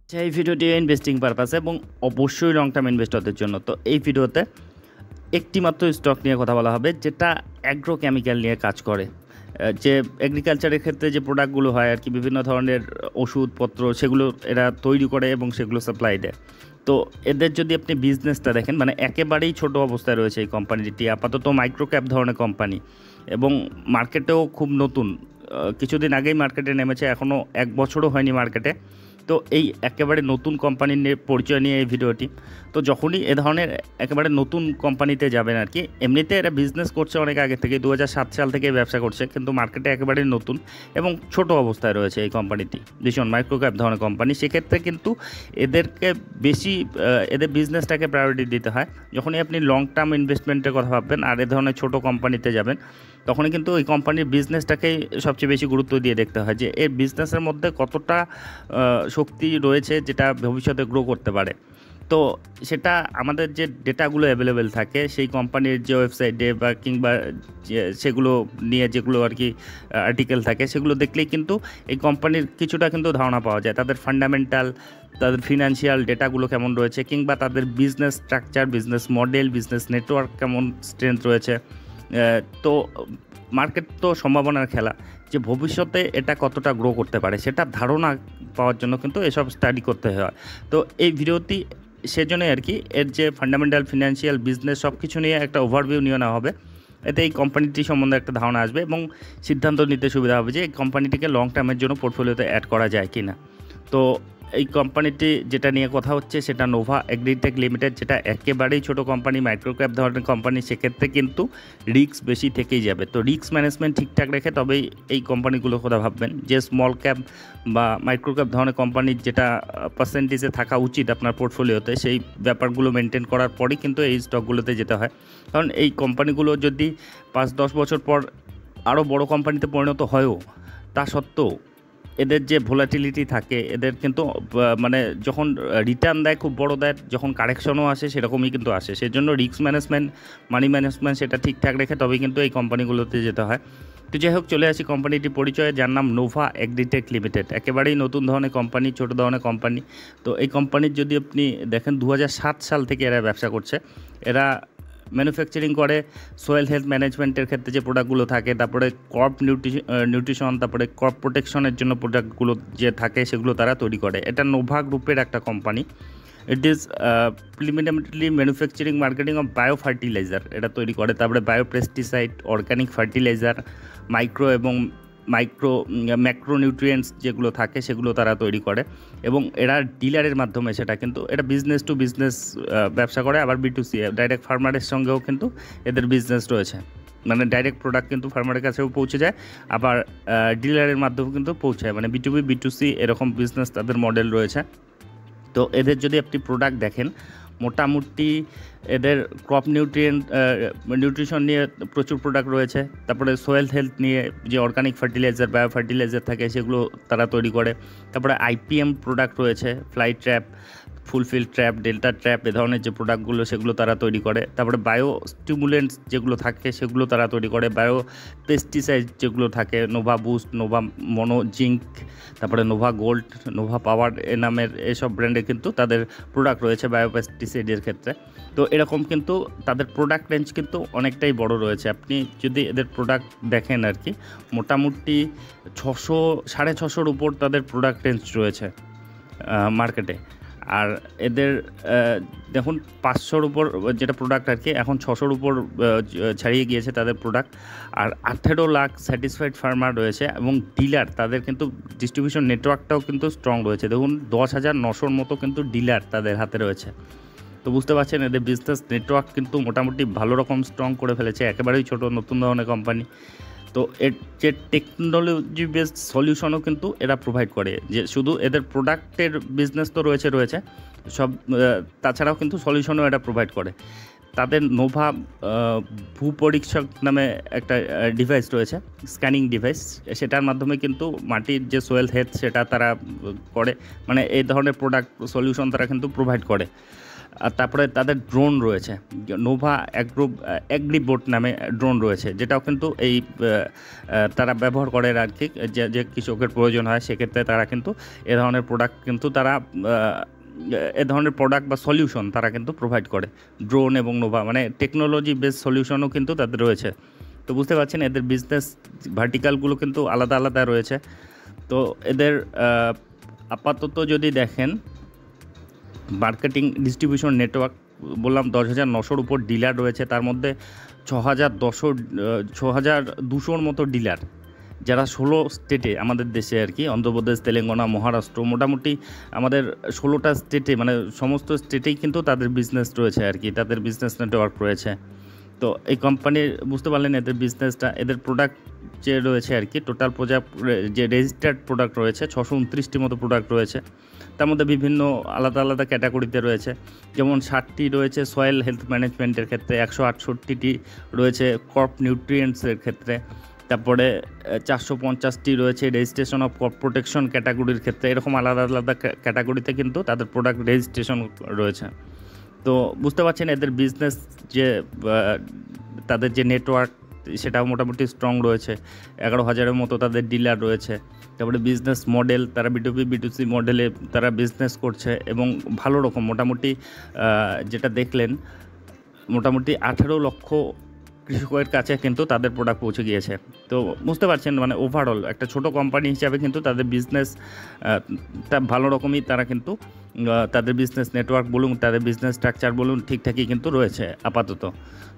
এই ভিডিওটি ইনভেস্টিং পারপাসে এবং অবশ্যই লং টার্ম ইনভেস্টরদের জন্য। তো এই ভিডিওতে একটি মাত্র স্টক নিয়ে কথা বলা হবে যেটা অ্যাগ্রো কেমিক্যাল নিয়ে কাজ করে। যে এগ্রিকালচারের ক্ষেত্রে যে প্রোডাক্টগুলো হয় আর কি, বিভিন্ন ধরনের ওষুধপত্র সেগুলো এরা তৈরি করে এবং সেগুলো সাপ্লাই দেয়। তো এদের যদি আপনি বিজনেসটা দেখেন, মানে একেবারেই ছোট অবস্থায় রয়েছে এই কোম্পানিটি, আপাতত মাইক্রো ক্যাপ ধরনের কোম্পানি এবং মার্কেটেও খুব নতুন। কিছুদিন আগেই মার্কেটে নেমেছে, এখনও 1 বছরও হয়নি মার্কেটে। তো এই একেবারে নতুন কোম্পানি নিয়ে পরিচয় নিয়ে এই ভিডিওটি। তো যখনই এ ধরনের একেবারে নতুন কোম্পানিতে যাবেন আর কি, এমনিতে এরা বিজনেস করছে অনেক আগে থেকে, 2007 সাল থেকে ব্যবসা করছে, কিন্তু মার্কেটে একেবারে নতুন এবং ছোট অবস্থায় রয়েছে এই কোম্পানিটি, ভীষণ মাইক্রোক্যাপ ধরনের কোম্পানি। সেক্ষেত্রে কিন্তু এদেরকে বেশি এদের বিজনেসটাকে প্রায়োরিটি দিতে হয়। যখনই আপনি লং টার্ম ইনভেস্টমেন্টের কথা ভাববেন আর এ ধরনের ছোটো কোম্পানিতে যাবেন, তখনই কিন্তু ওই কোম্পানির বিজনেসটাকেই সবচেয়ে বেশি গুরুত্ব দিয়ে দেখতে হয় যে এর বিজনেসের মধ্যে কতটা শক্তি রয়েছে যেটা ভবিষ্যতে গ্রো করতে পারে। তো সেটা আমাদের যে ডেটাগুলো অ্যাভেলেবেল থাকে সেই কোম্পানির যে ওয়েবসাইটে বা কিংবা সেগুলো নিয়ে যেগুলো আর কি আর্টিকেল থাকে, সেগুলো দেখলেই কিন্তু এই কোম্পানির কিছুটা কিন্তু ধারণা পাওয়া যায়। তাদের ফান্ডামেন্টাল, তাদের ফিনান্সিয়াল ডেটাগুলো কেমন রয়েছে, কিংবা তাদের business structure, business model, business network কেমন স্ট্রেংথ রয়েছে। তো মার্কেট তো সম্ভাবনার খেলা, যে ভবিষ্যতে এটা কতটা গ্রো করতে পারে সেটা ধারণা পাওয়ার জন্য কিন্তু এসব স্টাডি করতে হয়। তো এই ভিডিওটি সেজন্যই আর কি, এর যে ফান্ডামেন্টাল, ফিনান্সিয়াল, বিজনেস সব কিছু নিয়ে একটা ওভারভিউ নিয়ে নেওয়া হবে। এতে এই কোম্পানিটি সম্বন্ধে একটা ধারণা আসবে এবং সিদ্ধান্ত নিতে সুবিধা হবে যে এই কোম্পানিটিকে লং টার্মের জন্য পোর্টফোলিওতে অ্যাড করা যায় কি না। তো এই কোম্পানিটি যেটা নিয়ে কথা হচ্ছে সেটা নোভা এগ্রিটেক লিমিটেড, যেটা একেবারেই ছোটো কোম্পানি, মাইক্রোক্যাপ ধরনের কোম্পানি। সেক্ষেত্রে কিন্তু রিস্ক বেশি থেকেই যাবে। তো রিস্ক ম্যানেজমেন্ট ঠিকঠাক রেখে তবেই এই কোম্পানিগুলোর কথা ভাববেন। যে স্মল ক্যাপ বা মাইক্রোক্যাপ ধরনের কোম্পানির যেটা পার্সেন্টেজে থাকা উচিত আপনার পোর্টফোলিওতে, সেই ব্যাপারগুলো মেনটেন করার পরই কিন্তু এই স্টকগুলোতে যেতে হয়। কারণ এই কোম্পানিগুলো যদি 5-10 বছর পর আরও বড় কোম্পানিতে পরিণত হয়ও, তা সত্ত্বেও এদের যে ভোলাটিলিটি থাকে, এদের কিন্তু মানে যখন রিটার্ন দেয় খুব বড় দেয়, যখন কারেকশনও আসে সেরকমই কিন্তু আসে। সেজন্য রিস্ক ম্যানেজমেন্ট, মানি ম্যানেজমেন্ট সেটা ঠিকঠাক রেখে তবেই কিন্তু এই কোম্পানিগুলোতে যেতে হয়। তো যাই হোক, চলে আসি কোম্পানিটির পরিচয়ে, যার নাম নোভা এগ্রিটেক লিমিটেড। একেবারেই নতুন ধরনের কোম্পানি, ছোটো ধরনের কোম্পানি। তো এই কোম্পানির যদি আপনি দেখেন, 2007 সাল থেকে এরা ব্যবসা করছে। ম্যানুফ্যাকচারিং করে সোয়েল হেলথ ম্যানেজমেন্টের ক্ষেত্রে যে প্রোডাক্টগুলো থাকে, তারপরে ক্রপ নিউট্রিশন, তারপরে ক্রপ প্রোটেকশনের জন্য প্রোডাক্টগুলো যে থাকে সেগুলো তারা তৈরি করে। এটা নোভা গ্রুপের একটা company. It is preliminary manufacturing marketing of bio fertiliser এটা তৈরি করে। তারপরে bio pesticide, organic fertiliser, micro এবং ম্যাক্রোনিউট্রিয়েন্টস যেগুলো থাকে সেগুলো তারা তৈরি করে। এবং এরা ডিলারের মাধ্যমে সেটা কিন্তু এটা বিজনেস টু বিজনেস ব্যবসা করে। আবার B2C, ডাইরেক্ট ফার্মারের সঙ্গেও কিন্তু এদের বিজনেস রয়েছে। মানে ডাইরেক্ট প্রোডাক্ট কিন্তু ফার্মারের কাছেও পৌঁছে যায়, আবার ডিলারের মাধ্যমেও কিন্তু পৌঁছায়। মানে B2B, B2C এরকম বিজনেস তাদের মডেল রয়েছে। তো এদের যদি আপনি প্রোডাক্ট দেখেন, মোটামুটি এদের ক্রপ নিউট্রিশন নিয়ে প্রচুর প্রোডাক্ট রয়েছে। তারপরে সোয়েল হেলথ নিয়ে যে অর্গানিক ফার্টিলাইজার, বায়ো ফার্টিলাইজার থাকে সেগুলো তারা তৈরি করে। তারপরে IPM প্রোডাক্ট রয়েছে, ফ্লাই ট্র্যাপ, ফুলফিল ট্র্যাপ, ডেল্টা ট্র্যাপ, এ ধরনের যে প্রোডাক্টগুলো সেগুলো তারা তৈরি করে। তারপরে বায়ো স্টিমুলেন্টস যেগুলো থাকে সেগুলো তারা তৈরি করে। বায়ো পেস্টিসাইড যেগুলো থাকে, নোভা বুস্ট, নোভা মনো জিঙ্ক, তারপরে নোভা গোল্ড, নোভা পাওয়ার এ নামের এসব ব্র্যান্ডে কিন্তু তাদের প্রোডাক্ট রয়েছে বায়ো পেস্টিসাইডের ক্ষেত্রে। তো এরকম কিন্তু তাদের প্রোডাক্ট রেঞ্জ কিন্তু অনেকটাই বড় রয়েছে। আপনি যদি এদের প্রোডাক্ট দেখেন আর কি, মোটামুটি 600-650-র উপর তাদের প্রোডাক্ট রেঞ্জ রয়েছে মার্কেটে। আর এদের দেখুন 500-র উপর যেটা প্রোডাক্ট আর কি, এখন 600-র উপর ছাড়িয়ে গিয়েছে তাদের প্রোডাক্ট। আর 18 লাখ স্যাটিসফাইড ফার্মার রয়েছে এবং ডিলার, তাদের কিন্তু ডিস্ট্রিবিউশন নেটওয়ার্কটাও কিন্তু স্ট্রং রয়েছে। দেখুন 10,900-র মতো কিন্তু ডিলার তাদের হাতে রয়েছে। তো বুঝতে পারছেন এদের বিজনেস নেটওয়ার্ক কিন্তু মোটামুটি ভালো রকম স্ট্রং করে ফেলেছে। একেবারেই ছোটো নতুন ধরনের কোম্পানি। তো এর যে টেকনোলজি বেসড সলিউশনও কিন্তু এরা প্রোভাইড করে, যে শুধু এদের প্রোডাক্টের বিজনেস তো রয়েছে সব, তাছাড়াও কিন্তু সলিউশনও এটা প্রোভাইড করে। তাদের নোভা ভূপরীক্ষক নামে একটা ডিভাইস রয়েছে, স্ক্যানিং ডিভাইস, সেটার মাধ্যমে কিন্তু মাটির যে সোয়েল হেলথ সেটা তারা করে। মানে এই ধরনের প্রোডাক্ট সলিউশন তারা কিন্তু প্রোভাইড করে। আর তারপরে তাদের ড্রোন রয়েছে, নোভা অ্যাগ্রিবোট নামে ড্রোন রয়েছে, যেটাও কিন্তু এই তারা ব্যবহার করে আর কি, যে কৃষকের প্রয়োজন হয় সেক্ষেত্রে তারা কিন্তু এ ধরনের প্রোডাক্ট কিন্তু তারা এ ধরনের প্রোডাক্ট বা সলিউশন তারা কিন্তু প্রোভাইড করে। ড্রোন এবং নোভা মানে টেকনোলজি বেস সলিউশনও কিন্তু তাদের রয়েছে। তো বুঝতে পারছেন এদের বিজনেস ভার্টিক্যালগুলো কিন্তু আলাদা আলাদা রয়েছে। তো এদের আপাতত যদি দেখেন মার্কেটিং ডিস্ট্রিবিউশন নেটওয়ার্ক বললাম 10,900-র উপর ডিলার রয়েছে, তার মধ্যে 6,200-র মতো ডিলার, যারা 16 স্টেটে আমাদের দেশে আর কি, অন্ধ্রপ্রদেশ, তেলেঙ্গানা, মহারাষ্ট্র, মোটামুটি আমাদের 16টা স্টেটে মানে সমস্ত স্টেটেই কিন্তু তাদের বিজনেস রয়েছে আর কি, তাদের বিজনেস নেটওয়ার্ক রয়েছে। তো এই কোম্পানির বুঝতে পারলেন এদের বিজনেসটা, এদের প্রোডাক্ট যে রয়েছে আর কি, টোটাল যে রেজিস্টার্ড প্রোডাক্ট রয়েছে 629টি মতো প্রোডাক্ট রয়েছে। তার মধ্যে বিভিন্ন আলাদা আলাদা ক্যাটাগরিতে রয়েছে, যেমন 60টি রয়েছে সয়েল হেলথ ম্যানেজমেন্টের ক্ষেত্রে, 168টি রয়েছে ক্রপ নিউট্রিয়েন্টসের ক্ষেত্রে, তারপরে 450টি রয়েছে রেজিস্ট্রেশন অফ ক্রপ প্রোটেকশন ক্যাটাগরির ক্ষেত্রে। এরকম আলাদা আলাদা ক্যাটাগরিতে কিন্তু তাদের প্রোডাক্ট রেজিস্ট্রেশন রয়েছে। তো বুঝতে পারছেন এদের বিজনেস যে তাদের যে নেটওয়ার্ক সেটাও মোটামুটি স্ট্রং রয়েছে, 11,000-এর মতো তাদের ডিলার রয়েছে। তারপরে বিজনেস মডেল, তারা B2B B2C মডেলে তারা বিজনেস করছে এবং ভালো রকম মোটামুটি যেটা দেখলেন মোটামুটি 18 লক্ষ কৃষকের কাছে কিন্তু তাদের প্রোডাক্ট পৌঁছে গিয়েছে। তো বুঝতে পারছেন মানে ওভারঅল একটা ছোট কোম্পানি হিসাবে কিন্তু তাদের বিজনেস তা ভালো রকমই, তারা কিন্তু তাদের বিজনেস নেটওয়ার্ক বলুন, তাদের বিজনেস স্ট্রাকচার বলুন ঠিকঠাকই কিন্তু রয়েছে আপাতত।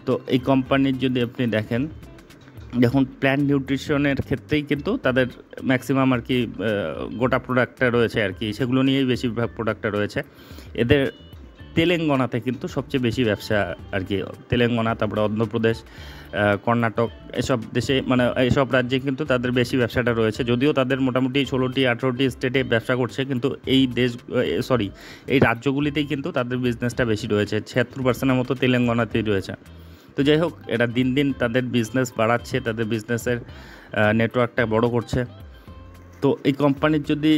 তো এই কোম্পানির যদি আপনি দেখেন, দেখুন প্ল্যান্ট নিউট্রিশনের ক্ষেত্রেই কিন্তু তাদের ম্যাক্সিমাম আর কি গোটা প্রোডাক্টটা রয়েছে আর কি, সেগুলো নিয়েই বেশিরভাগ প্রোডাক্টটা রয়েছে। এদের তেলেঙ্গানাতে কিন্তু সবচেয়ে বেশি ব্যবসা আর কি, তেলেঙ্গানা, তারপরে অন্ধ্রপ্রদেশ, কর্ণাটক, এসব দেশে মানে এসব রাজ্যে কিন্তু তাদের বেশি ব্যবসাটা রয়েছে। যদিও তাদের মোটামুটি 16-18টি স্টেটে ব্যবসা করছে, কিন্তু এই রাজ্যগুলিতেই কিন্তু তাদের বিজনেসটা বেশি রয়েছে, 76%-এর মতো তেলেঙ্গানাতেই রয়েছে। তো যাই হোক, এরা দিন দিন তাদের বিজনেস বাড়াচ্ছে, তাদের বিজনেসের নেটওয়ার্কটা বড় করছে। তো এই কোম্পানির যদি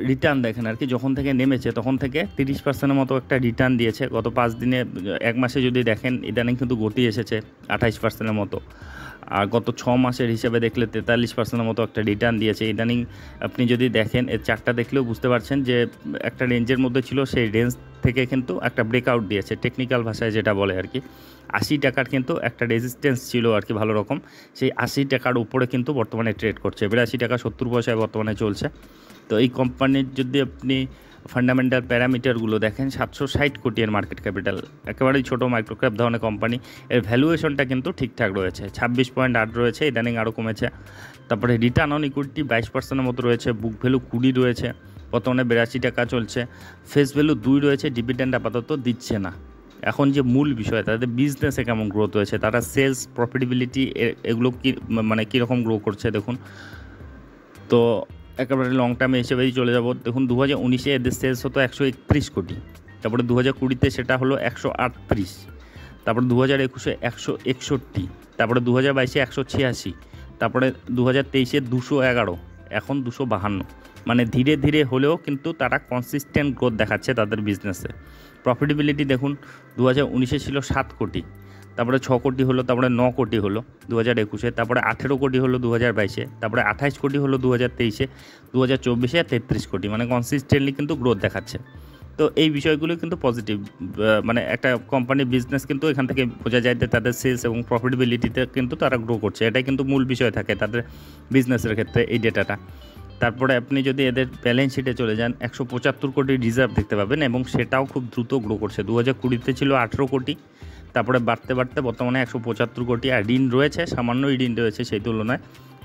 রিটার্ন দেখেন আর কি, যখন থেকে নেমেছে তখন থেকে 30%-এর মতো একটা রিটার্ন দিয়েছে। গত 5 দিনে 1 মাসে যদি দেখেন ইদানিং কিন্তু গতি এসেছে 28%-এর মতো, আর গত 6 মাসের হিসাবে দেখলে 43%-এর মতো একটা রিটার্ন দিয়েছে। ইদানিং আপনি যদি দেখেন এর চার্টটা দেখলেও বুঝতে পারছেন যে একটা রেঞ্জের মধ্যে ছিল, সেই রেঞ্জ থেকে কিন্তু একটা ব্রেকআউট দিয়েছে, টেকনিক্যাল ভাষায় যেটা বলে আর কি। 80 টাকার কিন্তু একটা রেজিস্ট্যান্স ছিল আর কি ভালো রকম, সেই 80 টাকার উপরে কিন্তু বর্তমানে ট্রেড করছে, 82 টাকা 70 পয়সায় বর্তমানে চলছে। তো এই কোম্পানির যদি আপনি ফান্ডামেন্টাল প্যারামিটারগুলো দেখেন, 760 কোটি এর মার্কেট ক্যাপিটাল, একেবারেই ছোটো মাইক্রোক্যাপ ধরনের কোম্পানি। এর ভ্যালুয়েশনটা কিন্তু ঠিকঠাক রয়েছে, 26.8 রয়েছে, ইদানিং আরও কমেছে। তারপরে রিটার্ন অন ইকুইটি 22%-এর মতো রয়েছে, বুক ভ্যালু 20 রয়েছে, বর্তমানে 82 টাকা চলছে, ফেস ভ্যালু 2 রয়েছে, ডিভিডেন্ড আপাতত দিচ্ছে না। এখন যে মূল বিষয় তাদের বিজনেসে কেমন গ্রোথ হয়েছে, তারা সেলস, প্রফিটেবিলিটি এগুলো কি মানে কীরকম গ্রো করছে দেখুন। তো একেবারে লং টার্মে হিসেবেই চলে যাব। দেখুন 2019-এ এদের সেলস হতো 131 কোটি, তারপরে 2020-তে সেটা হলো 138, তারপরে 2021-এ 161, তারপরে 2022-এ 186, তারপরে 2023-এ 211, এখন 252। মানে ধীরে ধীরে হলেও কিন্তু তারা কনসিস্টেন্ট গ্রোথ দেখাচ্ছে তাদের বিজনেসে। প্রফিটেবিলিটি দেখুন 2019-এ ছিল 7 কোটি, তারপরে 6 কোটি হলো, তারপরে 9 কোটি হলো 2021-এ, তারপরে 18 কোটি হলো 2022-এ, তারপরে 28 কোটি হলো 2023-এ, 2024-এ 33 কোটি। মানে কনসিস্টেন্টলি কিন্তু গ্রোথ দেখাচ্ছে। তো এই বিষয়গুলো কিন্তু পজিটিভ, মানে একটা কোম্পানির বিজনেস কিন্তু এখান থেকে বোঝা যায় যে তাদের সেলস এবং প্রফিটেবিলিটিতে কিন্তু তারা গ্রো করছে, এটাই কিন্তু মূল বিষয় থাকে তাদের বিজনেসের ক্ষেত্রে এই ডেটাটা। তারপরে আপনি যদি এদের ব্যালেন্স শিটে চলে যান, 175 কোটি রিজার্ভ দেখতে পাবেন এবং সেটাও খুব দ্রুত গ্রো করছে। 2020-তে ছিল 18 কোটি, তারপরে বাড়তে বাড়তে বর্তমানে 175 কোটি। আর ঋণ রয়েছে, সামান্যই ঋণ রয়েছে সেই তুলনায়,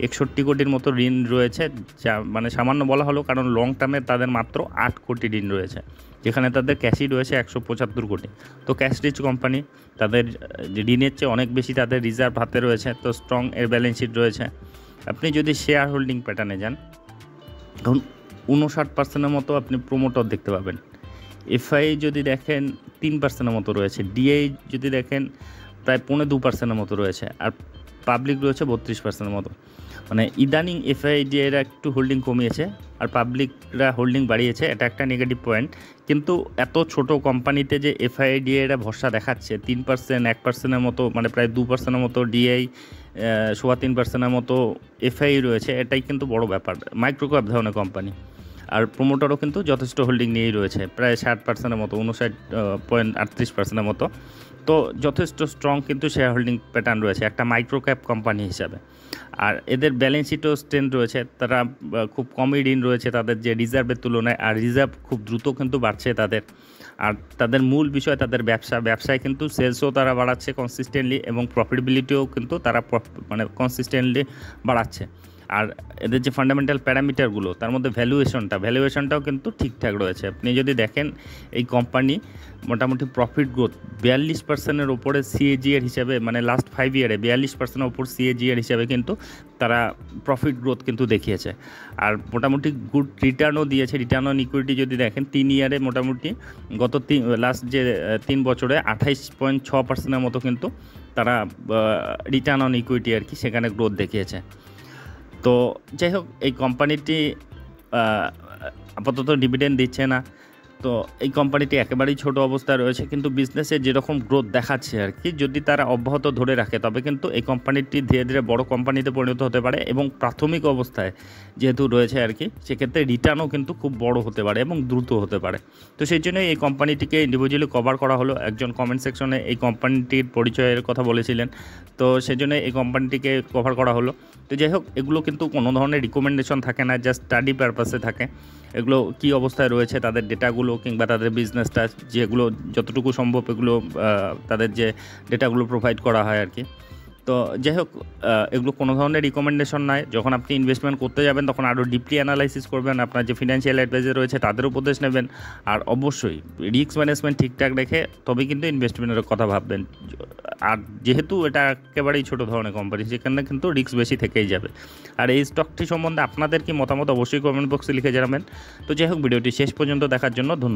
61 কোটির মতো ঋণ রয়েছে, যা মানে সামান্য বলা হলো কারণ লং টার্মে তাদের মাত্র 8 কোটি ঋণ রয়েছে, যেখানে তাদের ক্যাশই রয়েছে 175 কোটি। তো ক্যাশ রিচ কোম্পানি, তাদের ঋণের চেয়ে অনেক বেশি তাদের রিজার্ভ হাতে রয়েছে, তো স্ট্রং এর ব্যালেন্স শিট রয়েছে। আপনি যদি শেয়ার হোল্ডিং প্যাটার্নে যান, ধরুন 59%-এর মতো আপনি প্রোমোটর দেখতে পাবেন, এফআই যদি দেখেন 3%-এর মতো রয়েছে, ডিআই যদি দেখেন প্রায় 2.5%-এর মতো রয়েছে, আর পাবলিক রয়েছে 32% মতো। মানে ইদানিং এফআইডিএরা একটু হোল্ডিং কমিয়েছে আর পাবলিকরা হোল্ডিং বাড়িয়েছে, এটা একটা নেগেটিভ পয়েন্ট। কিন্তু এত ছোট কোম্পানিতে যে এফআইডিএরা ভরসা দেখাচ্ছে 3%, 1%-এর মতো, মানে প্রায় 2%-এর মতো ডিআই, 3.25%-এর মতো এফআই রয়েছে, এটাই কিন্তু বড় ব্যাপার। মাইক্রোক্যাপ ধরনের কোম্পানি, আর প্রোমোটারও কিন্তু যথেষ্ট হোল্ডিং নিয়েই রয়েছে, প্রায় 60%-এর মতো, 59.38%-এর মতো। তো যথেষ্ট স্ট্রং কিন্তু শেয়ার হোল্ডিং প্যাটার্ন রয়েছে একটা মাইক্রো ক্যাপ কোম্পানি হিসাবে। আর এদের ব্যালেন্স শিটও স্ট্রেন্থ রয়েছে, তারা খুব কমই ঋণ রয়েছে তাদের যে রিজার্ভের তুলনায়, আর রিজার্ভ খুব দ্রুত কিন্তু বাড়ছে তাদের। আর তাদের মূল বিষয় তাদের ব্যবসায় কিন্তু সেলসও তারা বাড়াচ্ছে কনসিস্টেন্টলি, এবং প্রফিটেবিলিটিও কিন্তু তারা মানে কনসিস্টেন্টলি বাড়াচ্ছে। আর এদের যে ফান্ডামেন্টাল প্যারামিটারগুলো, তার মধ্যে ভ্যালুয়েশনটাও কিন্তু ঠিকঠাক রয়েছে। আপনি যদি দেখেন এই কোম্পানি মোটামুটি প্রফিট গ্রোথ 42%-এর ওপরে সিএজিআর হিসাবে, মানে লাস্ট 5 ইয়ারে 42%-এর ওপর সিএজিআর হিসাবে কিন্তু তারা প্রফিট গ্রোথ কিন্তু দেখিয়েছে। আর মোটামুটি গুড রিটার্নও দিয়েছে। রিটার্ন অন ইকুইটি যদি দেখেন 3 ইয়ারে মোটামুটি লাস্ট যে 3 বছরে 28.6%-এর মতো কিন্তু তারা রিটার্ন অন ইকুইটি আর কি সেখানে গ্রোথ দেখিয়েছে। তো যাই হোক, এই কোম্পানিটি আপাতত ডিভিডেন্ড দিচ্ছে না। তো এই কোম্পানিটি একেবারেই ছোট অবস্থায় রয়েছে, কিন্তু বিজনেসে যেরকম গ্রোথ দেখাচ্ছে আর কি, যদি তারা অব্যাহত ধরে রাখে তবে কিন্তু এই কোম্পানিটি ধীরে ধীরে বড় কোম্পানিতে পরিণত হতে পারে, এবং প্রাথমিক অবস্থায় যেহেতু রয়েছে আর কি, সেক্ষেত্রে রিটার্নও কিন্তু খুব বড় হতে পারে এবং দ্রুত হতে পারে। তো সেই জন্যই এই কোম্পানিটিকে ইন্ডিভিজুয়ালি কভার করা হলো। একজন কমেন্ট সেকশনে এই কোম্পানিটির পরিচয়ের কথা বলেছিলেন, তো সেই জন্য এই কোম্পানিটিকে কভার করা হলো। তো যাই হোক, এগুলো কিন্তু কোনো ধরনের রিকমেন্ডেশন থাকে না, জাস্ট স্টাডি পারপাসে থাকে। এগুলো কী অবস্থায় রয়েছে তাদের ডেটাগুলো কিংবা তাদের বিজনেসটা, যেগুলো যতটুকু সম্ভব এগুলো তাদের যে ডেটাগুলো প্রোভাইড করা হয় আর কি। তো যাই হোক, এগুলো কোনো ধরনের রিকমেন্ডেশন নয়। যখন আপনি ইনভেস্টমেন্ট করতে যাবেন তখন আরও ডিপলি অ্যানালাইসিস করবেন, আপনার যে ফিনান্সিয়াল অ্যাডভাইজার রয়েছে তাদের উপদেশ নেবেন, আর অবশ্যই রিস্ক ম্যানেজমেন্ট ঠিকঠাক রেখে তবে কিন্তু ইনভেস্টমেন্টের কথা ভাববেন। আর যেহেতু এটা একেবারেই ছোটো ধরনের কোম্পানি, সেখানে কিন্তু রিস্ক বেশি থেকেই যাবে। আর এই স্টকটি সম্বন্ধে আপনাদের কি মতামত অবশ্যই কমেন্ট বক্সে লিখে জানাবেন। তো যাই হোক, ভিডিওটি শেষ পর্যন্ত দেখার জন্য ধন্যবাদ।